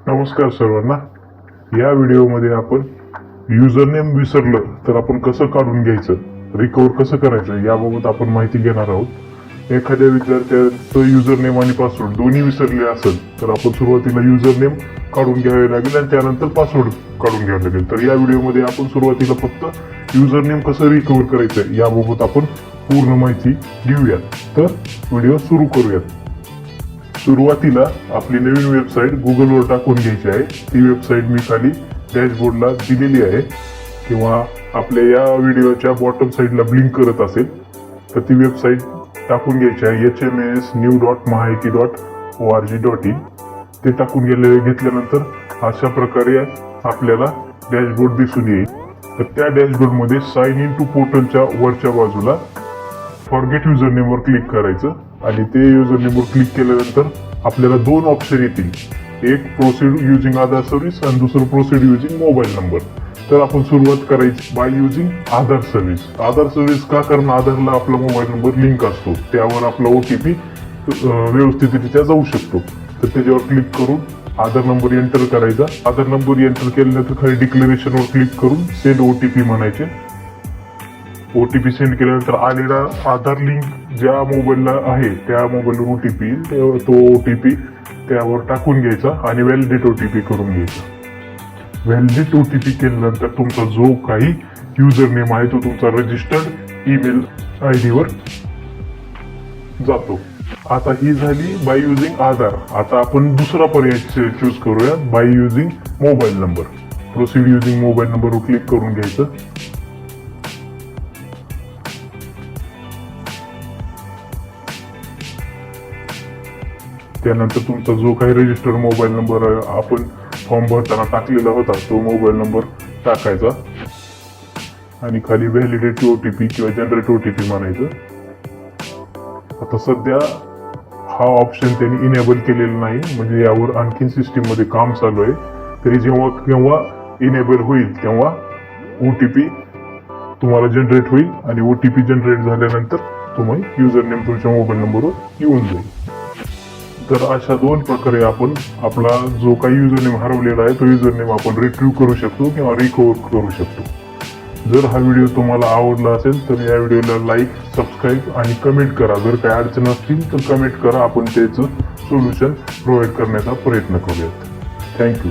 नमस्कार सर्वांना. या व्हिडिओमध्ये आपण युजर नेम विसरलं तर आपण कसं काढून घ्यायचं, रिकव्हर कसं करायचं याबाबत आपण माहिती घेणार आहोत. एखाद्या विद्यार्थ्याचं युजर नेम आणि पासवर्ड दोन्ही विसरले असेल तर आपण सुरुवातीला युजर नेम काढून घ्यावे लागेल आणि त्यानंतर पासवर्ड काढून घ्यावे लागेल. तर या व्हिडिओमध्ये आपण सुरुवातीला फक्त युजर नेम कसं रिकव्हर करायचं याबाबत आपण पूर्ण माहिती घेऊयात. तर व्हिडिओ सुरू करूयात. सुरुवातीला आपली नवीन वेबसाईट गुगलवर टाकून घ्यायची आहे. ती वेबसाईट मी खाली डॅशबोर्डला दिलेली आहे किंवा आपल्या या व्हिडिओच्या बॉटम साईडला ब्लिंक करत असेल तर ती वेबसाईट टाकून घ्यायची आहे. hmsnew.mahiti.org.in ते टाकून घेतल्यानंतर अशा प्रकारे आपल्याला डॅशबोर्ड दिसून येईल. तर त्या डॅशबोर्डमध्ये साइन इन टू पोर्टलच्या वरच्या बाजूला फॉरगेट युजर नेमवर क्लिक करायचं आणि ते युजर नेमवर क्लिक केल्यानंतर आपल्याला दोन ऑप्शन येतील. एक प्रोसीड युजिंग आधार सर्व्हिस आणि दुसरं प्रोसीड युजिंग मोबाईल नंबर. तर आपण सुरुवात करायची by using Aadhaar service. Aadhaar service का? कारण आधारला आपला मोबाईल नंबर लिंक असतो, त्यावर आपला OTP व्यवस्थितरित्या जाऊ शकतो. तर त्याच्यावर क्लिक करून आधार नंबर एंटर करायचा. आधार नंबर एंटर केल्यानंतर खाली डिक्लेरेशनवर क्लिक करून सेंड OTP म्हणायचे. OTP सेंड केल्यानंतर आलेला आधार लिंक ज्या मोबाईलला आहे त्या मोबाईलवर OTP येईल, तो OTP त्यावर टाकून घ्यायचा आणि व्हॅलिडेट OTP करून घ्यायचा. व्हॅलिडेट OTP केल्यानंतर तुमचा जो काही युजर नेम आहे तो तुमचा रजिस्टर्ड ईमेल ID वर जातो. आता ही झाली बाय युजिंग आधार. आता आपण दुसरा पर्याय चूज करूया, by using mobile number. Proceed using mobile नंबरवर क्लिक करून घ्यायचं. त्यानंतर तुमचा जो काही रजिस्टर्ड मोबाईल नंबर आपण फॉर्म भरताना टाकलेला होता तो मोबाईल नंबर टाकायचा आणि खाली व्हॅलिडेट OTP किंवा जनरेट OTP म्हणायचं. आता सध्या हा ऑप्शन त्यांनी इनेबल केलेला नाही, म्हणजे यावर आणखीन सिस्टीम मध्ये काम चालू आहे. तरी जेव्हा केव्हा इनेबल होईल तेव्हा OTP तुम्हाला जनरेट होईल आणि OTP जनरेट झाल्यानंतर तुम्ही युजर नेम तुमच्या मोबाईल नंबरवर येऊन जाईल. तर अशा दोन प्रकारे आपण आपला जो काही युजर नेम हरवलेला आहे तो युजर नेम आपण रिट्रीव्ह करू शकतो किंवा रिकव्हर करू शकतो. जर हा व्हिडिओ तुम्हाला आवडला असेल तर या व्हिडिओला लाईक, सबस्क्राईब आणि कमेंट करा. जर काही अडचण असतील तर कमेंट करा, आपण त्याचं सोल्युशन प्रोव्हाइड करण्याचा प्रयत्न करूयात. थँक्यू.